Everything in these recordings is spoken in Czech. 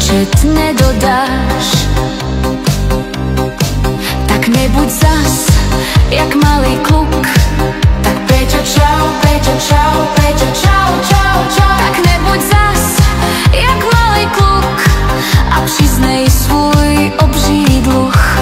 počet nedodáš. Tak nebuď zas jak malý kluk. Tak Peťo čau, Peťo čau, Peťo čau, čau, čau. Tak nebuď zas jak malý kluk a přiznej svůj obří dluh.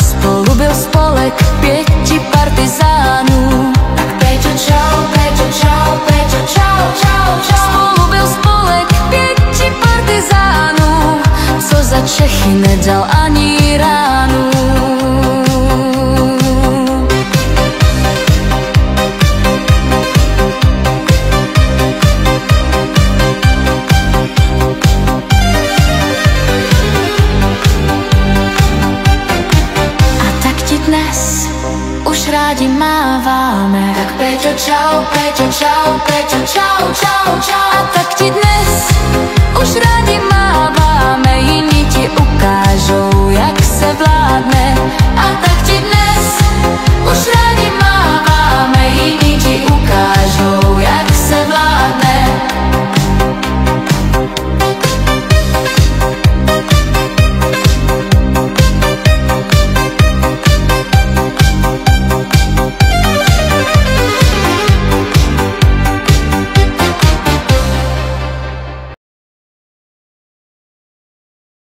Spolu byl spolek 5 partizánů. Tak Peťo čau, Peťo čau, Peťo čau, čau, čau. Spolu byl spolek 5 partizánů, co za Čechy nedal ani ránu. Už rádi máváme. Tak Peťo čau, Peťo čau, Peťo čau, čau, čau.